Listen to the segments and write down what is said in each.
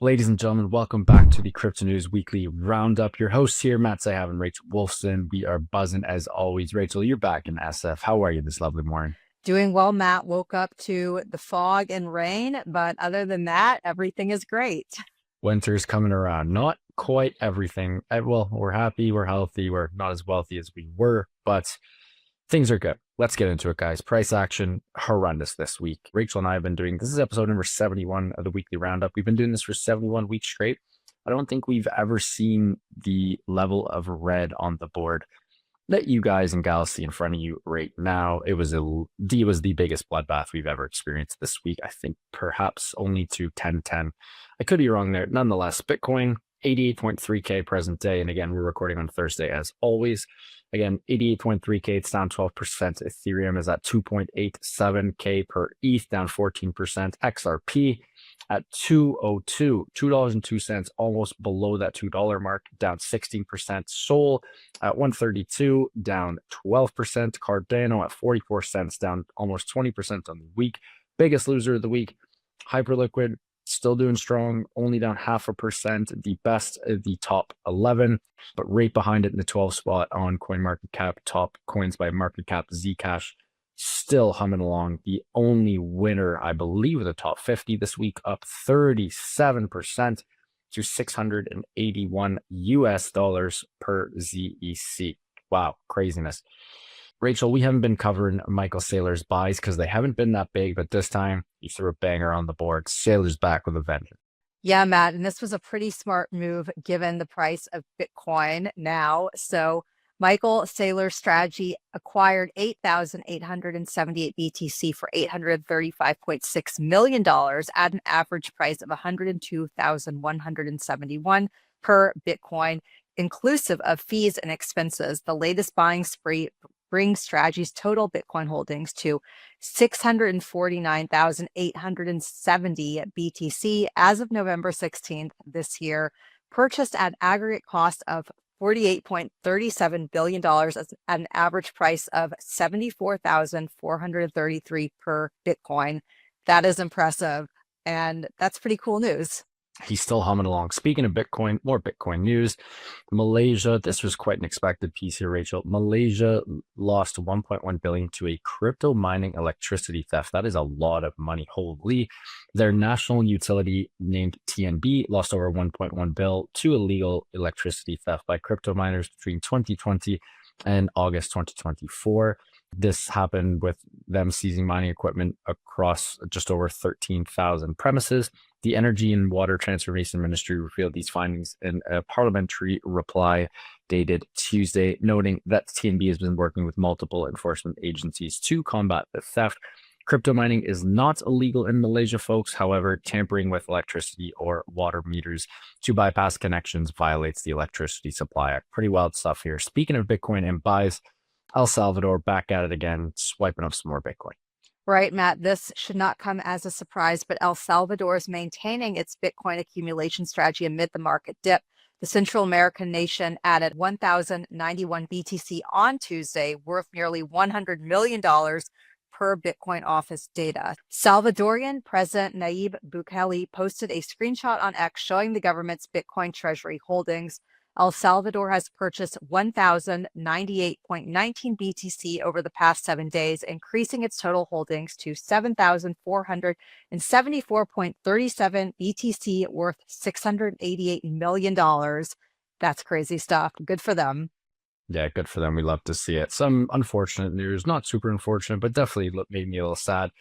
Ladies and gentlemen, welcome back to the Cryptonews Weekly Roundup. Your hosts here, Zahab and Rachel Wolfson. We are buzzing as always. Rachel, you're back in SF. How are you this lovely morning? Doing well, Matt. Woke up to the fog and rain, but other than that, everything is great. Winter's coming around. Not quite everything. Well, we're happy, we're healthy, we're not as wealthy as we were, but things are good. Let's get into it, guys. Price action, horrendous this week. Rachel and I have been doing, this is episode number 71 of the Weekly Roundup. We've been doing this for 71 weeks straight. I don't think we've ever seen the level of red on the board that you guys and gals see in front of you right now. It was the biggest bloodbath we've ever experienced this week. I think perhaps only to 1010. I could be wrong there. Nonetheless, Bitcoin 88.3K present day. And again, we're recording on Thursday as always. Again, 88.3K, it's down 12%. Ethereum is at 2.87K per ETH, down 14%. XRP at 202, $2.02, almost below that $2 mark, down 16%. Sol at 132, down 12%. Cardano at 44 cents, down almost 20% on the week. Biggest loser of the week, Hyperliquid, still doing strong, only down 0.5%, the best of the top 11, but right behind it in the 12th spot on CoinMarketCap, top coins by market cap, Zcash, still humming along. The only winner, I believe, of the top 50 this week, up 37% to 681 US dollars per ZEC. Wow, craziness. Rachel, we haven't been covering Michael Saylor's buys because they haven't been that big, but this time he threw a banger on the board. Saylor's back with a vengeance. Yeah, Matt, and this was a pretty smart move given the price of Bitcoin now. So Michael Saylor's strategy acquired 8,878 BTC for $835.6 million at an average price of 102,171 per Bitcoin, inclusive of fees and expenses. The latest buying spree brings strategy's total Bitcoin holdings to 649,870 BTC as of November 16th this year, purchased at aggregate cost of $48.37 billion at an average price of 74,433 per Bitcoin. That is impressive, and that's pretty cool news. He's still humming along. Speaking of Bitcoin, more Bitcoin news. Malaysia, this was quite an expected piece here, Rachel. Malaysia lost 1.1 billion to a crypto mining electricity theft. That is a lot of money. Holy. Their national utility named TNB lost over 1.1 bill to illegal electricity theft by crypto miners between 2020 and August 2024. This happened with them seizing mining equipment across just over 13,000 premises. The Energy and Water Transformation Ministry revealed these findings in a parliamentary reply dated Tuesday, noting that TNB has been working with multiple enforcement agencies to combat the theft. Crypto mining is not illegal in Malaysia, folks. However, tampering with electricity or water meters to bypass connections violates the Electricity Supply Act. Pretty wild stuff here. Speaking of Bitcoin and buys, El Salvador back at it again, swiping up some more Bitcoin. Right, Matt, this should not come as a surprise, but El Salvador is maintaining its Bitcoin accumulation strategy amid the market dip. The Central American nation added 1,091 BTC on Tuesday, worth nearly $100 million per Bitcoin office data. Salvadorian President Nayib Bukele posted a screenshot on X showing the government's Bitcoin treasury holdings. El Salvador has purchased 1,098.19 BTC over the past 7 days, increasing its total holdings to 7,474.37 BTC, worth $688 million. That's crazy stuff. Good for them. Yeah, good for them. We love to see it. Some unfortunate news, not super unfortunate, but definitely made me a little sad.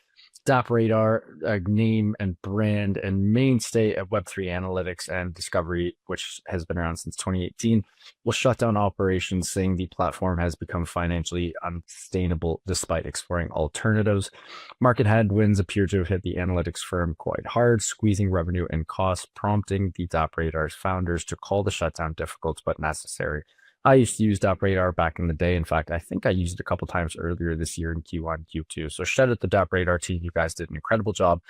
DappRadar, a name and brand and mainstay of Web3 analytics and discovery, which has been around since 2018, will shut down operations, saying the platform has become financially unsustainable despite exploring alternatives. Market headwinds appear to have hit the analytics firm quite hard, squeezing revenue and costs, prompting the DappRadar's founders to call the shutdown difficult but necessary. I used to use DappRadar back in the day. In fact, I think I used it a couple times earlier this year in Q1, Q2. So shout out the DappRadar team. You guys did an incredible job,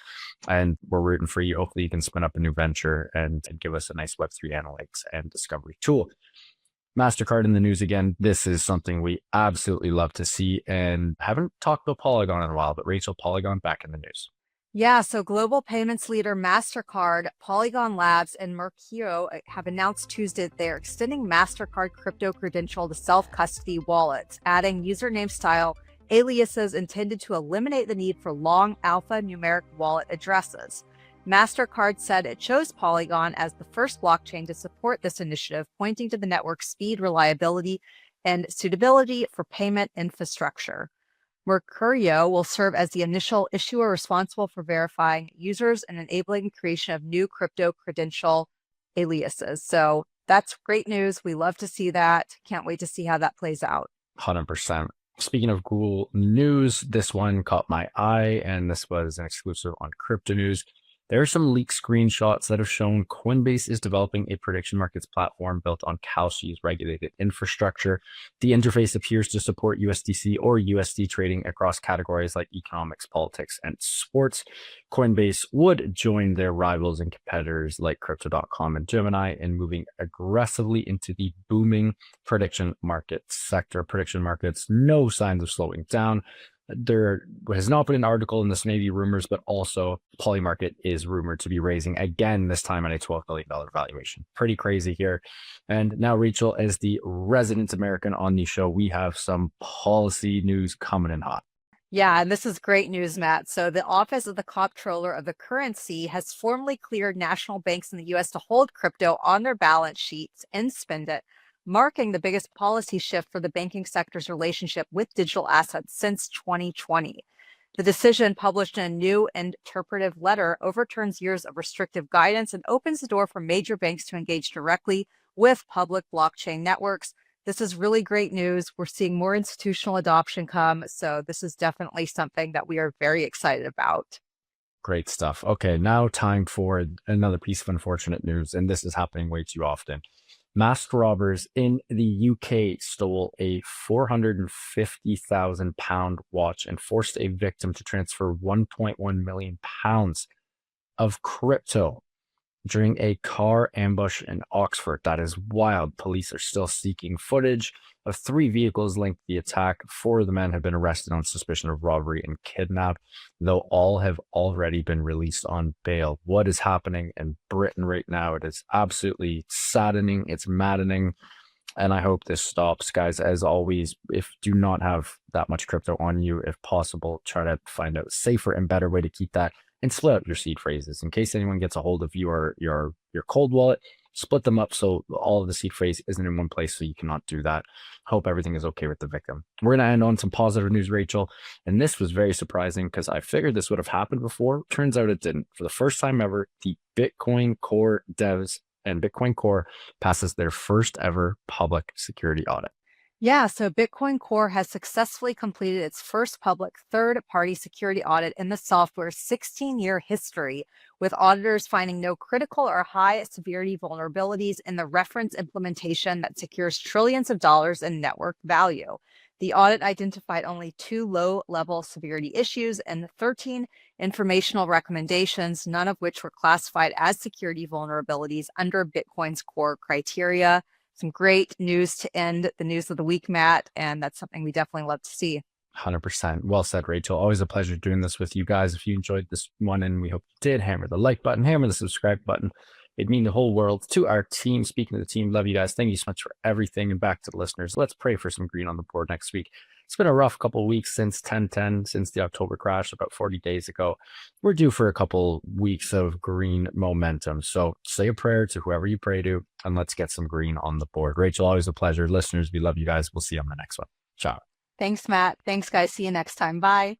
and we're rooting for you. Hopefully you can spin up a new venture and give us a nice Web3 analytics and discovery tool. Mastercard in the news again. This is something we absolutely love to see and haven't talked about Polygon in a while, but Rachel, Polygon back in the news. Yeah, so global payments leader Mastercard, Polygon Labs, and Mercure have announced Tuesday that they are extending Mastercard crypto credential to self-custody wallets, adding username style aliases intended to eliminate the need for long alphanumeric wallet addresses. Mastercard said it chose Polygon as the first blockchain to support this initiative, pointing to the network's speed, reliability, and suitability for payment infrastructure. Mercurio will serve as the initial issuer responsible for verifying users and enabling creation of new crypto credential aliases. So that's great news. We love to see that. Can't wait to see how that plays out. 100%. Speaking of cool news, this one caught my eye, and this was an exclusive on Cryptonews. There are some leaked screenshots that have shown Coinbase is developing a prediction markets platform built on Kalshi's regulated infrastructure. The interface appears to support USDC or USD trading across categories like economics, politics, and sports. Coinbase would join their rivals and competitors like Crypto.com and Gemini in moving aggressively into the booming prediction market sector. Prediction markets, no signs of slowing down. There has not been an article, and this may be rumors, but also Polymarket is rumored to be raising again, this time at a $12 billion valuation. Pretty crazy here. And now, Rachel, as the resident American on the show, we have some policy news coming in hot. Yeah, and this is great news, Matt. So the Office of the Comptroller of the Currency has formally cleared national banks in the U.S. to hold crypto on their balance sheets and spend it, marking the biggest policy shift for the banking sector's relationship with digital assets since 2020. The decision, published in a new interpretive letter, overturns years of restrictive guidance and opens the door for major banks to engage directly with public blockchain networks. This is really great news. We're seeing more institutional adoption come, so this is definitely something that we are very excited about. Great stuff. Okay, now time for another piece of unfortunate news, and this is happening way too often. Masked robbers in the UK stole a £450,000 watch and forced a victim to transfer £1.1 million of crypto during a car ambush in Oxford. That is wild. Police are still seeking footage of 3 vehicles linked to the attack. 4 of the men have been arrested on suspicion of robbery and kidnap, though all have already been released on bail. What is happening in Britain right now? It is absolutely saddening. It's maddening. And I hope this stops, guys. As always, if do not have that much crypto on you, if possible, try to find a safer and better way to keep that, and split up your seed phrases in case anyone gets a hold of your cold wallet. Split them up so all of the seed phrase isn't in one place, so you cannot do that. Hope everything is okay with the victim. We're going to end on some positive news, Rachel, and this was very surprising because I figured this would have happened before. Turns out it didn't. For the first time ever, the Bitcoin Core devs and Bitcoin Core passes their first ever public security audit. Yeah, so Bitcoin Core has successfully completed its first public third-party security audit in the software's 16-year history, with auditors finding no critical or high-severity vulnerabilities in the reference implementation that secures trillions of dollars in network value. The audit identified only 2 low-level severity issues and 13 informational recommendations, none of which were classified as security vulnerabilities under Bitcoin's core criteria. Some great news to end the news of the week, Matt, and that's something we definitely love to see. 100%. Well said, Rachel. Always a pleasure doing this with you guys. If you enjoyed this one, and we hope you did, hammer the like button, hammer the subscribe button. It'd mean the whole world to our team. Speaking of the team, love you guys. Thank you so much for everything. And back to the listeners, let's pray for some green on the board next week. It's been a rough couple of weeks since 10/10, since the October crash about 40 days ago. We're due for a couple weeks of green momentum. So say a prayer to whoever you pray to, and let's get some green on the board. Rachel, always a pleasure. Listeners, we love you guys. We'll see you on the next one. Ciao. Thanks, Matt. Thanks, guys. See you next time. Bye.